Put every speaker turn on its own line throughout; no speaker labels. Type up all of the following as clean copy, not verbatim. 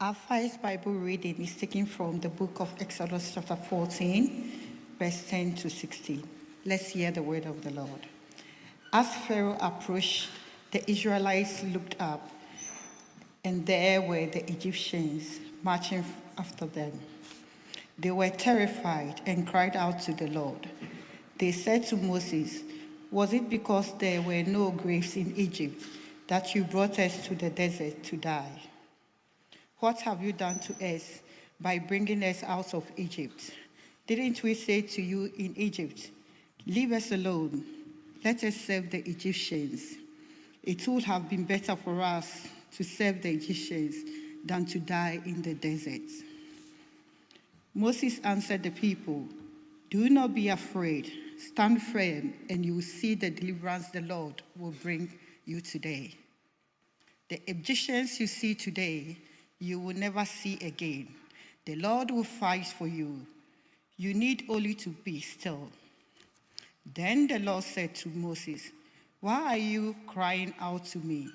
Our first Bible reading is taken from the book of Exodus chapter 14, verse 10 to 16. Let's hear the word of the Lord. As Pharaoh approached, the Israelites looked up, and there were the Egyptians marching after them. They were terrified and cried out to the Lord. They said to Moses, "Was it because there were no graves in Egypt that you brought us to the desert to die? What have you done to us by bringing us out of Egypt? Didn't we say to you in Egypt, 'Leave us alone, let us serve the Egyptians'? It would have been better for us to serve the Egyptians than to die in the desert." Moses answered the people, "Do not be afraid. Stand firm, and you will see the deliverance the Lord will bring you today. The Egyptians you see today, you will never see again. The Lord will fight for you. You need only to be still." Then the Lord said to Moses, "Why are you crying out to me?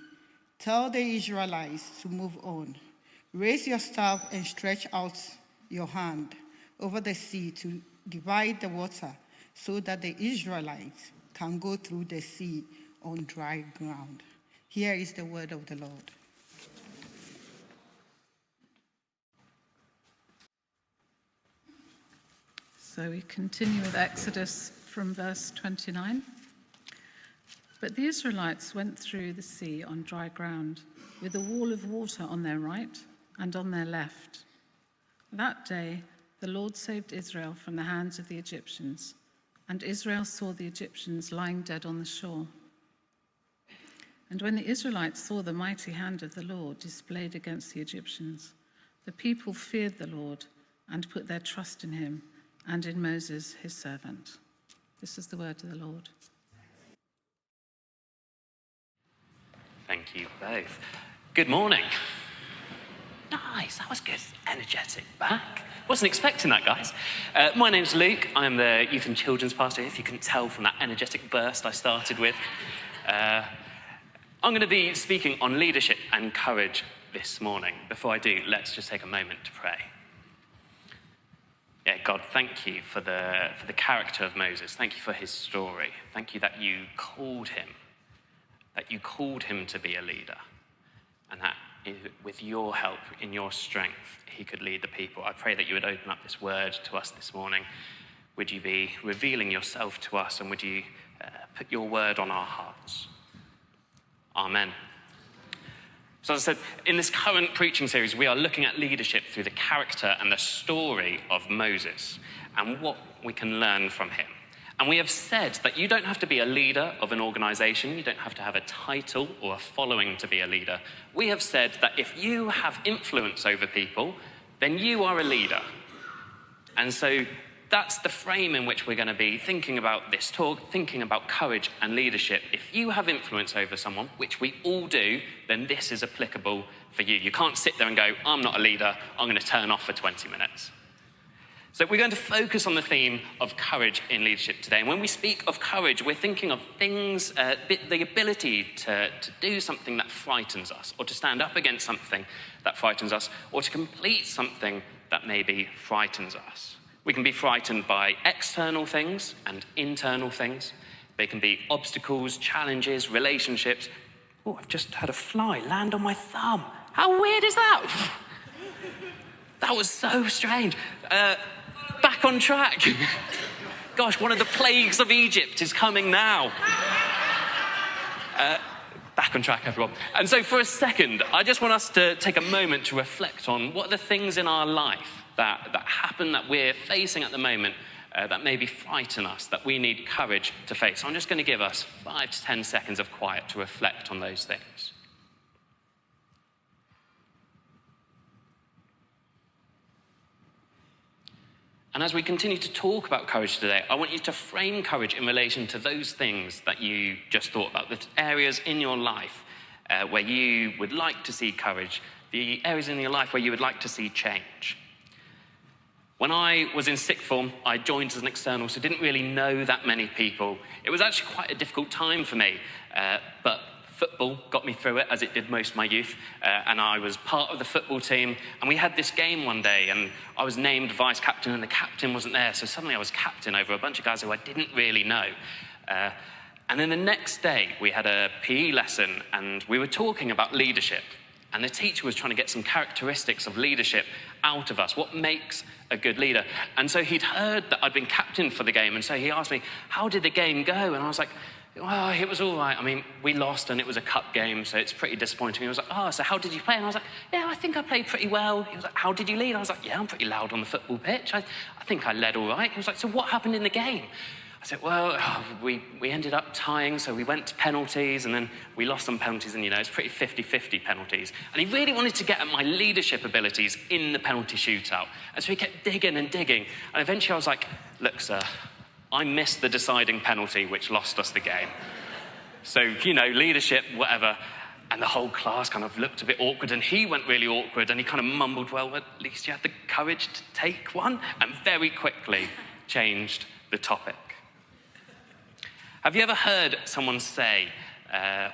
Tell the Israelites to move on. Raise your staff and stretch out your hand over the sea to divide the water so that the Israelites can go through the sea on dry ground." Here is the word of the Lord.
So we continue with Exodus from verse 29. But the Israelites went through the sea on dry ground, with a wall of water on their right and on their left. That day, the Lord saved Israel from the hands of the Egyptians, and Israel saw the Egyptians lying dead on the shore. And when the Israelites saw the mighty hand of the Lord displayed against the Egyptians, the people feared the Lord and put their trust in him and in Moses, his servant. This is the word of the Lord.
Thank you both. Good morning. Nice, that was good. Energetic back. Wasn't expecting that, guys. My name's Luke. I'm the youth and children's pastor, if you couldn't tell from that energetic burst I started with. I'm going to be speaking on leadership and courage this morning. Before I do, let's just take a moment to pray. Yeah, God, thank you for the character of Moses. Thank you for his story. Thank you that you called him to be a leader, and that with your help, in your strength, he could lead the people. I pray that you would open up this word to us this morning. Would you be revealing yourself to us, and would you put your word on our hearts? Amen. So as I said, in this current preaching series, we are looking at leadership through the character and the story of Moses and what we can learn from him. And we have said that you don't have to be a leader of an organization. You don't have to have a title or a following to be a leader. We have said that if you have influence over people, then you are a leader. And so that's the frame in which we're going to be thinking about this talk, thinking about courage and leadership. If you have influence over someone, which we all do, then this is applicable for you. You can't sit there and go, "I'm not a leader, I'm going to turn off for 20 minutes. So we're going to focus on the theme of courage in leadership today. And when we speak of courage, we're thinking of things, the ability to do something that frightens us, or to stand up against something that frightens us, or to complete something that maybe frightens us. We can be frightened by external things and internal things. They can be obstacles, challenges, relationships. Oh, I've just had a fly land on my thumb. How weird is that? That was so strange. Back on track. Gosh, one of the plagues of Egypt is coming now. Back on track, everyone. And so for a second, I just want us to take a moment to reflect on what are the things in our life that happen, that we're facing at the moment, that maybe frighten us, that we need courage to face. So I'm just going to give us 5 to 10 seconds of quiet to reflect on those things. And as we continue to talk about courage today, I want you to frame courage in relation to those things that you just thought about, the areas in your life where you would like to see courage, the areas in your life where you would like to see change. When I was in sixth form, I joined as an external, so didn't really know that many people. It was actually quite a difficult time for me, but Football got me through it, as it did most of my youth, and I was part of the football team, and we had this game one day, and I was named vice captain, and the captain wasn't there, so suddenly I was captain over a bunch of guys who I didn't really know. And then the next day, we had a PE lesson, and we were talking about leadership, and the teacher was trying to get some characteristics of leadership out of us, what makes a good leader. And so he'd heard that I'd been captain for the game, and so he asked me, how did the game go? And I was like, well, it was all right. I mean, we lost and it was a cup game, so it's pretty disappointing. He was like, oh, so how did you play? And I was like, yeah, I think I played pretty well. He was like, how did you lead? I was like, yeah, I'm pretty loud on the football pitch. I think I led all right. He was like, so what happened in the game? I said, well, we ended up tying, so we went to penalties, and then we lost some penalties, and, it's pretty 50-50 penalties. And he really wanted to get at my leadership abilities in the penalty shootout. And so he kept digging and digging. And eventually I was like, look, sir, I missed the deciding penalty, which lost us the game. So, leadership, whatever. And the whole class kind of looked a bit awkward, and he went really awkward, and he kind of mumbled, well, at least you had the courage to take one, and very quickly changed the topic. Have you ever heard someone say,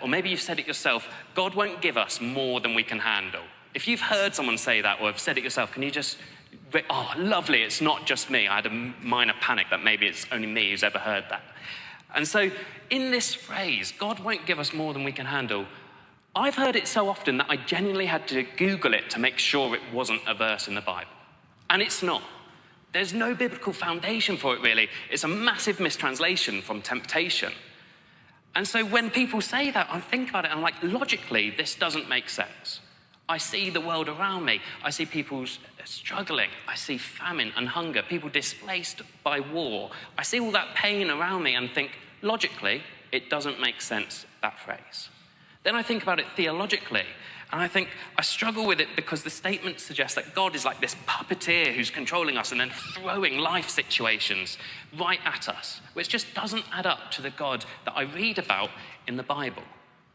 or maybe you've said it yourself, God won't give us more than we can handle? If you've heard someone say that, or have said it yourself, can you just, oh, lovely, it's not just me. I had a minor panic that maybe it's only me who's ever heard that. And so in this phrase, God won't give us more than we can handle, I've heard it so often that I genuinely had to Google it to make sure it wasn't a verse in the Bible. And it's not. There's no biblical foundation for it, really. It's a massive mistranslation from temptation. And so when people say that, I think about it, and I'm like, logically, this doesn't make sense. I see the world around me. I see people struggling. I see famine and hunger, people displaced by war. I see all that pain around me and think, logically, it doesn't make sense, that phrase. Then I think about it theologically, and I think I struggle with it because the statement suggests that God is like this puppeteer who's controlling us and then throwing life situations right at us, which just doesn't add up to the God that I read about in the Bible.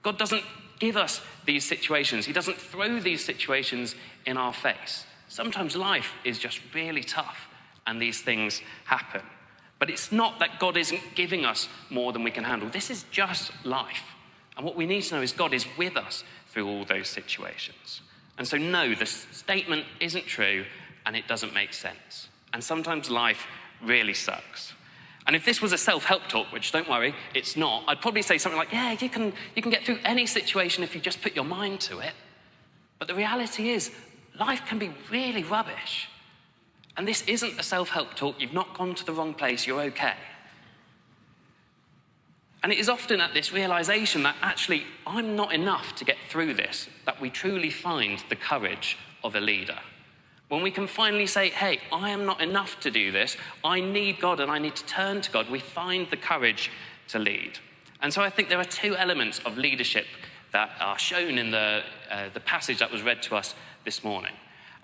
God doesn't give us these situations. He doesn't throw these situations in our face. Sometimes life is just really tough and these things happen. But it's not that God isn't giving us more than we can handle. This is just life. And what we need to know is God is with us through all those situations. And so no, the statement isn't true and it doesn't make sense. And sometimes life really sucks. And if this was a self-help talk, which don't worry, it's not, I'd probably say something like, yeah, you can get through any situation if you just put your mind to it. But the reality is, life can be really rubbish. And this isn't a self-help talk. You've not gone to the wrong place. You're okay. And it is often at this realization that actually I'm not enough to get through this, that we truly find the courage of a leader. When we can finally say, hey, I am not enough to do this. I need God and I need to turn to God. We find the courage to lead. And so I think there are two elements of leadership that are shown in the passage that was read to us this morning.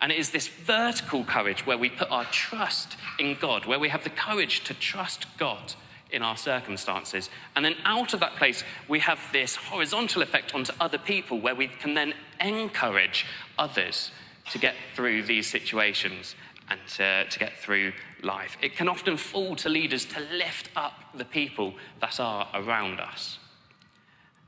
And it is this vertical courage where we put our trust in God, where we have the courage to trust God in our circumstances. And then out of that place, we have this horizontal effect onto other people where we can then encourage others to get through these situations and to get through life. It can often fall to leaders to lift up the people that are around us.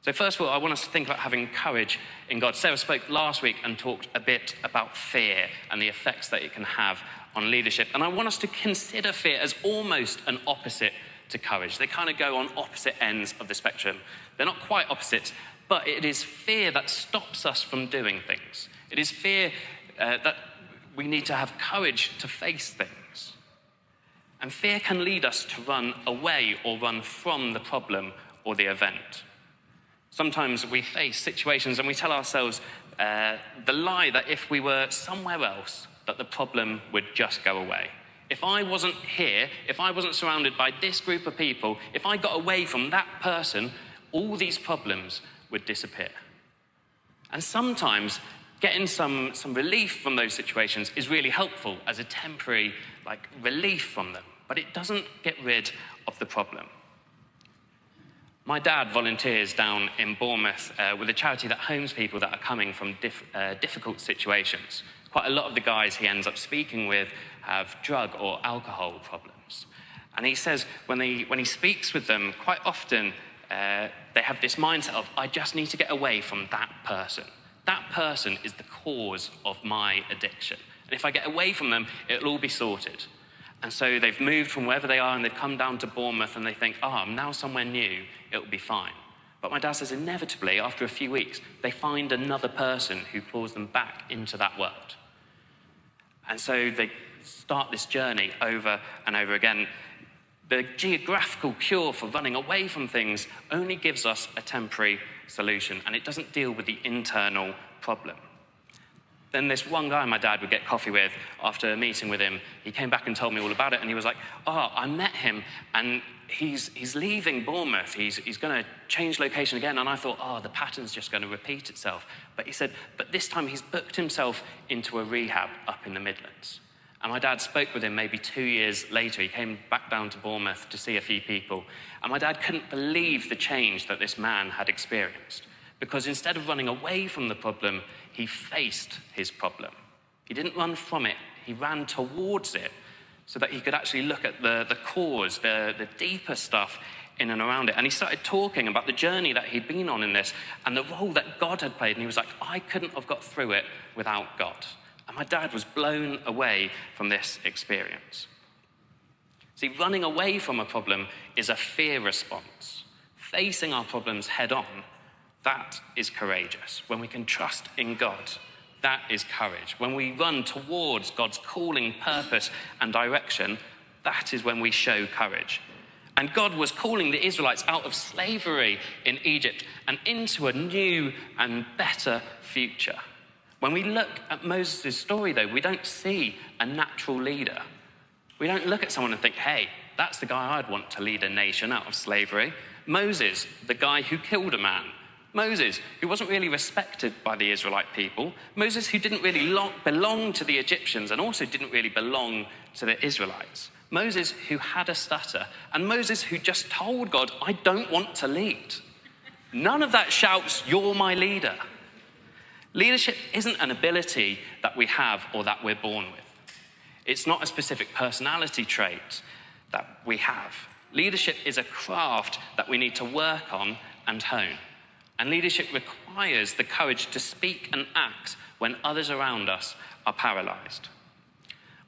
So first of all, I want us to think about having courage in God. Sarah spoke last week and talked a bit about fear and the effects that it can have on leadership. And I want us to consider fear as almost an opposite to courage. They kind of go on opposite ends of the spectrum. They're not quite opposites, but it is fear that stops us from doing things. It is fear that we need to have courage to face things. And fear can lead us to run away or run from the problem or the event. Sometimes we face situations and we tell ourselves the lie that if we were somewhere else, that the problem would just go away. If I wasn't here, if I wasn't surrounded by this group of people, if I got away from that person, all these problems would disappear. And sometimes getting some relief from those situations is really helpful as a temporary relief from them, but it doesn't get rid of the problem. My dad volunteers down in Bournemouth with a charity that homes people that are coming from difficult situations. Quite a lot of the guys he ends up speaking with have drug or alcohol problems. And he says when he speaks with them, quite often they have this mindset of, I just need to get away from that person. That person is the cause of my addiction. And if I get away from them, it'll all be sorted. And so they've moved from wherever they are and they've come down to Bournemouth and they think, I'm now somewhere new, it'll be fine. But my dad says inevitably, after a few weeks, they find another person who pulls them back into that world. And so they start this journey over and over again. The geographical cure for running away from things only gives us a temporary solution, and it doesn't deal with the internal problem. Then this one guy my dad would get coffee with, after a meeting with him, he came back and told me all about it, and he was like, I met him, and he's leaving Bournemouth. He's going to change location again. And I thought, the pattern's just going to repeat itself. But he said, but this time he's booked himself into a rehab up in the Midlands. And my dad spoke with him maybe 2 years later. He came back down to Bournemouth to see a few people. And my dad couldn't believe the change that this man had experienced. Because instead of running away from the problem, he faced his problem. He didn't run from it, he ran towards it so that he could actually look at the cause, the deeper stuff in and around it. And he started talking about the journey that he'd been on in this and the role that God had played. And he was like, I couldn't have got through it without God. And my dad was blown away from this experience. See, running away from a problem is a fear response. Facing our problems head on, that is courageous. When we can trust in God, that is courage. When we run towards God's calling, purpose, and direction, that is when we show courage. And God was calling the Israelites out of slavery in Egypt and into a new and better future. When we look at Moses' story, though, we don't see a natural leader. We don't look at someone and think, hey, that's the guy I'd want to lead a nation out of slavery. Moses, the guy who killed a man. Moses, who wasn't really respected by the Israelite people. Moses, who didn't really belong to the Egyptians and also didn't really belong to the Israelites. Moses, who had a stutter. And Moses, who just told God, I don't want to lead. None of that shouts, you're my leader. Leadership isn't an ability that we have or that we're born with. It's not a specific personality trait that we have. Leadership is a craft that we need to work on and hone. And leadership requires the courage to speak and act when others around us are paralyzed.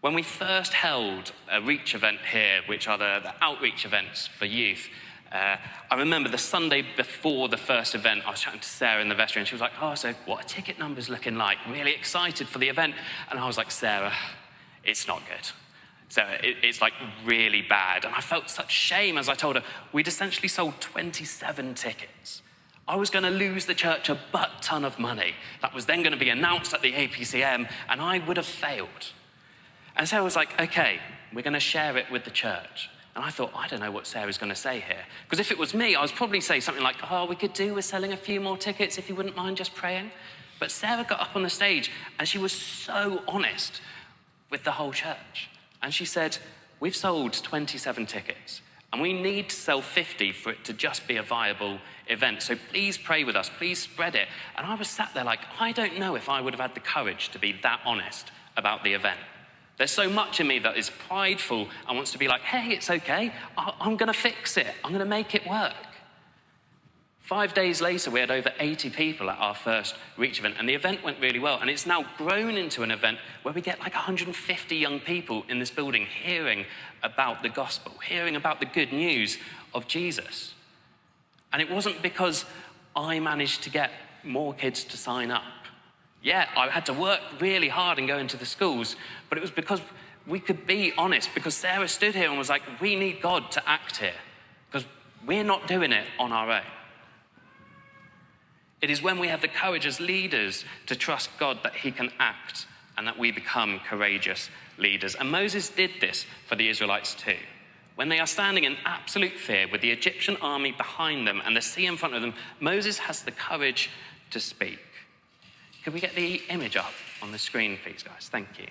When we first held a Reach event here, which are the outreach events for youth, I remember the Sunday before the first event, I was chatting to Sarah in the vestry, and she was like, so what are ticket numbers looking like? Really excited for the event. And I was like, Sarah, it's not good. So it's like really bad. And I felt such shame as I told her, we'd essentially sold 27 tickets. I was going to lose the church a butt ton of money. That was then going to be announced at the APCM, and I would have failed. And Sarah was like, okay, we're going to share it with the church. And I thought, I don't know what Sarah's going to say here. Because if it was me, I would probably say something like, we could do with selling a few more tickets if you wouldn't mind just praying. But Sarah got up on the stage, and she was so honest with the whole church. And she said, we've sold 27 tickets. And we need to sell 50 for it to just be a viable event. So please pray with us, please spread it. And I was sat there like, I don't know if I would have had the courage to be that honest about the event. There's so much in me that is prideful and wants to be like, hey, it's okay. I'm going to fix it. I'm going to make it work. 5 days later, we had over 80 people at our first Reach event, and the event went really well. And it's now grown into an event where we get like 150 young people in this building hearing about the gospel, hearing about the good news of Jesus. And it wasn't because I managed to get more kids to sign up. Yeah, I had to work really hard and go into the schools, but it was because we could be honest, because Sarah stood here and was like, we need God to act here, because we're not doing it on our own. It is when we have the courage as leaders to trust God that he can act and that we become courageous leaders. And Moses did this for the Israelites too. When they are standing in absolute fear with the Egyptian army behind them and the sea in front of them, Moses has the courage to speak. Could we get the image up on the screen, please, guys? Thank you.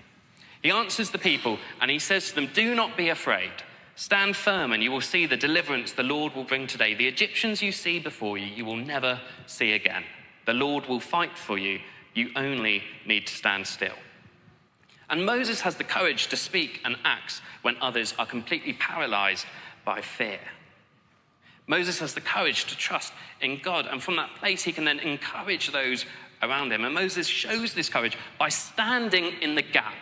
He answers the people and he says to them, do not be afraid. Stand firm and you will see the deliverance the Lord will bring today. The Egyptians you see before you, you will never see again. The Lord will fight for you. You only need to stand still. And Moses has the courage to speak and act when others are completely paralyzed by fear. Moses has the courage to trust in God, and from that place he can then encourage those around him. And Moses shows this courage by standing in the gap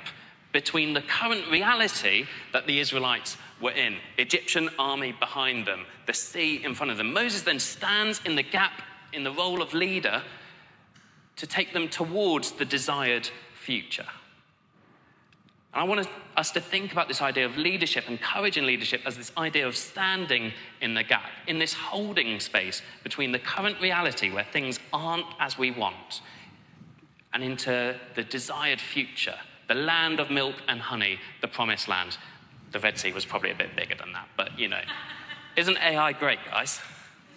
between the current reality that the Israelites were in, Egyptian army behind them, the sea in front of them. Moses then stands in the gap in the role of leader to take them towards the desired future. And I want us to think about this idea of leadership and courage in leadership as this idea of standing in the gap, in this holding space between the current reality where things aren't as we want and into the desired future, the land of milk and honey, the promised land. The Red Sea was probably a bit bigger than that, but you know. Isn't AI great, guys?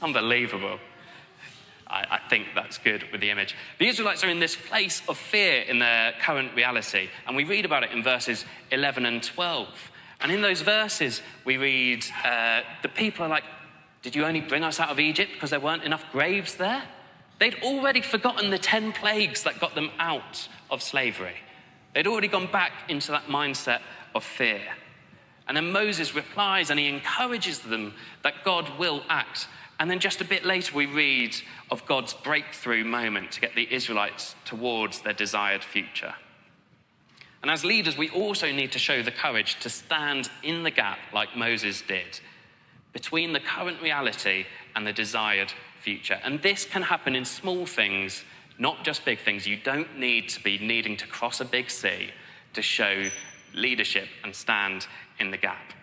Unbelievable. I think that's good with the image. The Israelites are in this place of fear in their current reality, and we read about it in verses 11 and 12. And in those verses, we read, the people are like, did you only bring us out of Egypt because there weren't enough graves there? They'd already forgotten the 10 plagues that got them out of slavery. They'd already gone back into that mindset of fear. And then Moses replies and he encourages them that God will act. And then just a bit later, we read of God's breakthrough moment to get the Israelites towards their desired future. And as leaders, we also need to show the courage to stand in the gap like Moses did, between the current reality and the desired future. And this can happen in small things, not just big things. You don't need to be needing to cross a big sea to show leadership and stand in the gap.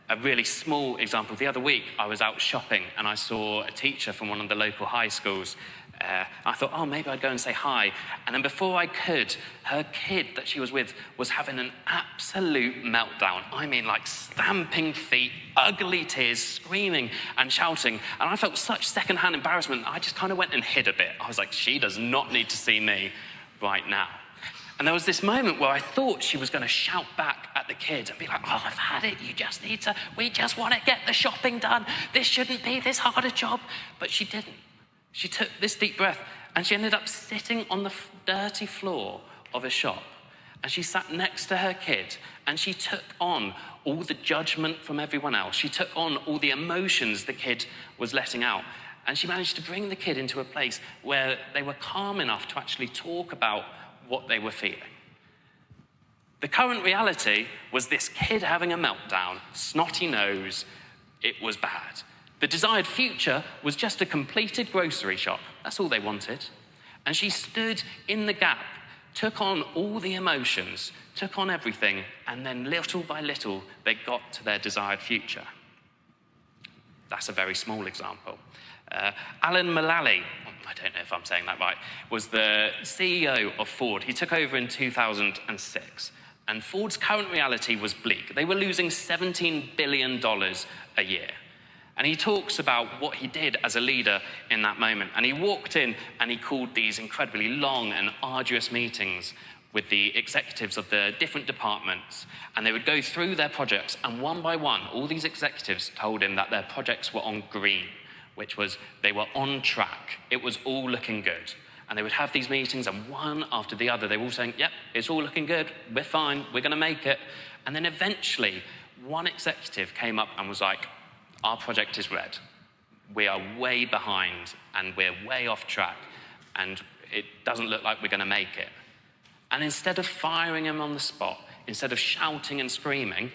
A really small example, the other week I was out shopping and I saw a teacher from one of the local high schools. I thought, oh, maybe I'd go and say hi. And then before I could, her kid that she was with was having an absolute meltdown. I mean, like stamping feet, ugly tears, screaming and shouting. And I felt such secondhand embarrassment. I just kind of went and hid a bit. I was like, she does not need to see me right now. And there was this moment where I thought she was going to shout back at the kid and be like, oh, I've had it. We just want to get the shopping done. This shouldn't be this hard a job. But she didn't. She took this deep breath and she ended up sitting on the dirty floor of a shop. And she sat next to her kid and she took on all the judgment from everyone else. She took on all the emotions the kid was letting out. And she managed to bring the kid into a place where they were calm enough to actually talk about what they were feeling. The current reality was this kid having a meltdown, snotty nose, it was bad. The desired future was just a completed grocery shop. That's all they wanted. And she stood in the gap, took on all the emotions, took on everything, and then little by little, they got to their desired future. That's a very small example. Alan Mulally, I don't know if I'm saying that right, was the CEO of Ford. He took over in 2006, and Ford's current reality was bleak. They were losing $17 billion a year. And he talks about what he did as a leader in that moment. And he walked in and he called these incredibly long and arduous meetings with the executives of the different departments, and they would go through their projects, and one by one, all these executives told him that their projects were on green, which was they were on track. It was all looking good. And they would have these meetings, and one after the other, they were all saying, yep, it's all looking good, we're fine, we're gonna make it. And then eventually, one executive came up and was like, our project is red. We are way behind, and we're way off track, and it doesn't look like we're gonna make it. And instead of firing him on the spot, instead of shouting and screaming,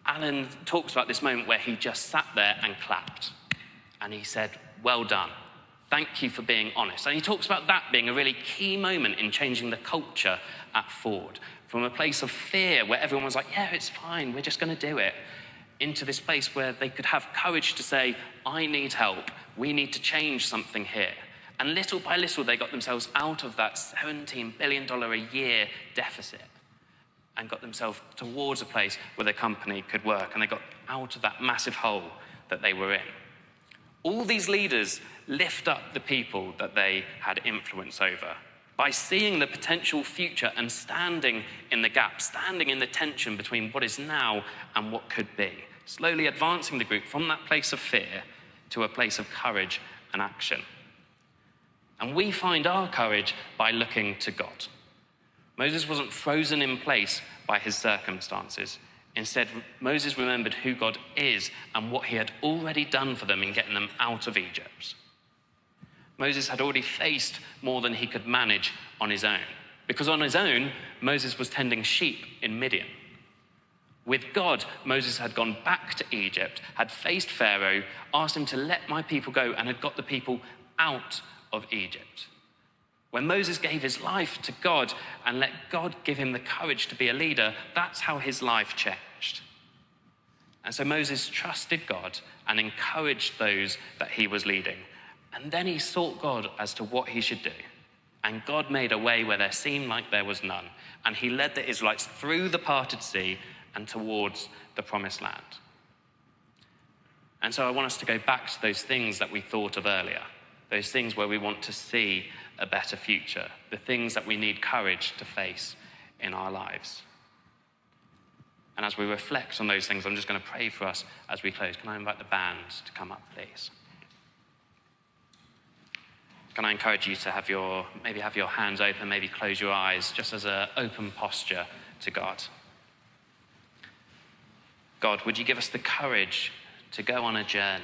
Alan talks about this moment where he just sat there and clapped. And he said, well done. Thank you for being honest. And he talks about that being a really key moment in changing the culture at Ford, from a place of fear where everyone was like, yeah, it's fine, we're just gonna do it, into this place where they could have courage to say, I need help, we need to change something here. And little by little, they got themselves out of that $17 billion a year deficit and got themselves towards a place where their company could work, and they got out of that massive hole that they were in. All these leaders lift up the people that they had influence over by seeing the potential future and standing in the gap, standing in the tension between what is now and what could be, slowly advancing the group from that place of fear to a place of courage and action. And we find our courage by looking to God. Moses wasn't frozen in place by his circumstances. Instead, Moses remembered who God is and what he had already done for them in getting them out of Egypt. Moses had already faced more than he could manage on his own, because on his own, Moses was tending sheep in Midian. With God, Moses had gone back to Egypt, had faced Pharaoh, asked him to let my people go, and had got the people out of Egypt. When Moses gave his life to God and let God give him the courage to be a leader, that's how his life changed. And so Moses trusted God and encouraged those that he was leading. And then he sought God as to what he should do. And God made a way where there seemed like there was none. And he led the Israelites through the parted sea and towards the promised land. And so I want us to go back to those things that we thought of earlier, those things where we want to see a better future, the things that we need courage to face in our lives. And as we reflect on those things, I'm just going to pray for us as we close. Can I invite the band to come up, please? Can I encourage you to have your hands open, maybe close your eyes, just as an open posture to God. God, would you give us the courage to go on a journey?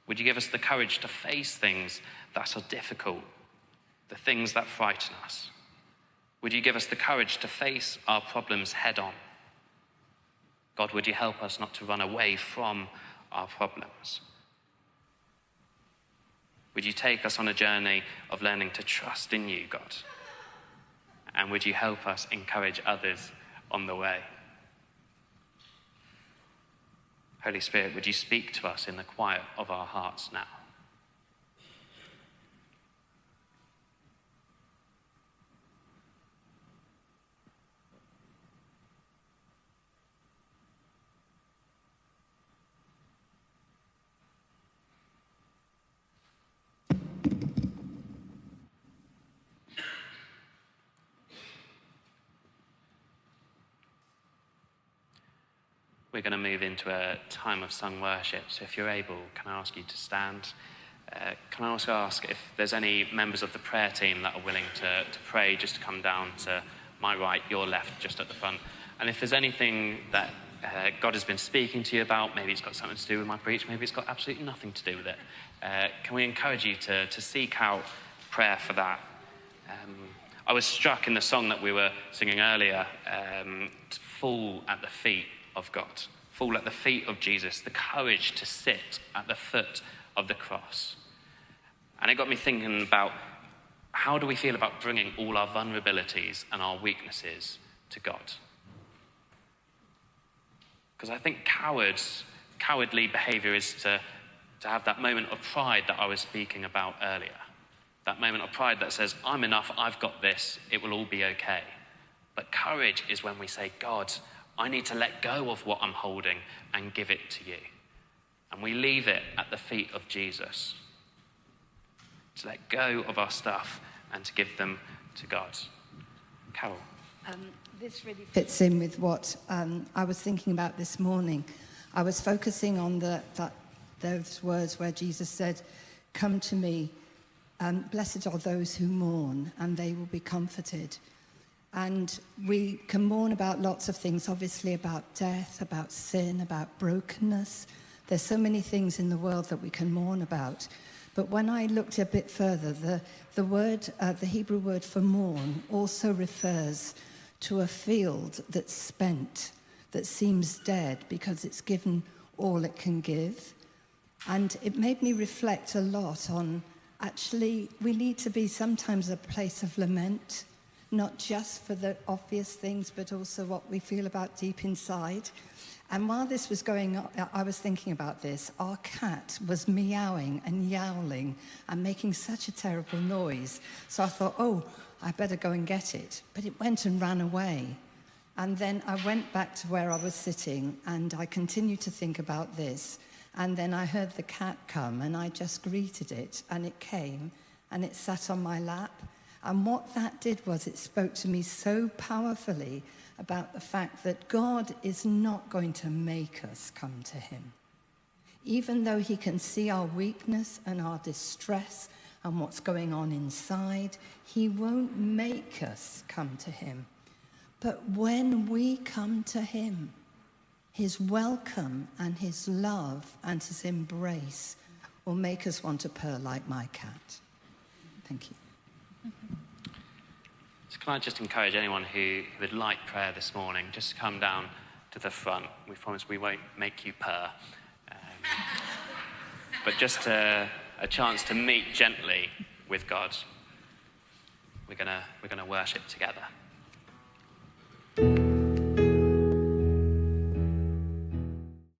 Would you give us the courage to face things that are difficult, the things that frighten us? Would you give us the courage to face our problems head on? God, would you help us not to run away from our problems? Would you take us on a journey of learning to trust in you, God? And would you help us encourage others on the way? Holy Spirit, would you speak to us in the quiet of our hearts now? We're going to move into a time of sung worship. So if you're able, can I ask you to stand? Can I also ask if there's any members of the prayer team that are willing to pray, just to come down to my right, your left, just at the front. And if there's anything that God has been speaking to you about, maybe it's got something to do with my preach, maybe it's got absolutely nothing to do with it, can we encourage you to seek out prayer for that? I was struck in the song that we were singing earlier, to fall at the feet of God, fall at the feet of Jesus, the courage to sit at the foot of the cross. And it got me thinking about, how do we feel about bringing all our vulnerabilities and our weaknesses to God? Because I think cowardly behavior is to have that moment of pride that I was speaking about earlier. That moment of pride that says, I'm enough, I've got this, it will all be okay. But courage is when we say, God, I need to let go of what I'm holding and give it to you. And we leave it at the feet of Jesus. To let go of our stuff and to give them to God. Carol.
This really fits in with what I was thinking about this morning. I was focusing on those words where Jesus said, come to me, blessed are those who mourn, and they will be comforted. And we can mourn about lots of things, obviously about death, about sin, about brokenness. There's so many things in the world that we can mourn about. But when I looked a bit further, the Hebrew word for mourn also refers to a field that's spent, that seems dead because it's given all it can give. And it made me reflect a lot on, actually, we need to be sometimes a place of lament, not just for the obvious things, but also what we feel about deep inside. And while this was going on, I was thinking about this. Our cat was meowing and yowling and making such a terrible noise. So I thought, oh, I better go and get it. But it went and ran away. And then I went back to where I was sitting and I continued to think about this. And then I heard the cat come and I just greeted it, and it came and it sat on my lap. And what that did was it spoke to me so powerfully about the fact that God is not going to make us come to him. Even though he can see our weakness and our distress and what's going on inside, he won't make us come to him. But when we come to him, His welcome and his love and his embrace will make us want to purr like my cat. Thank you.
So can I just encourage anyone who would like prayer this morning, just come down to the front. We promise we won't make you purr. But just a chance to meet gently with God. We're gonna worship together.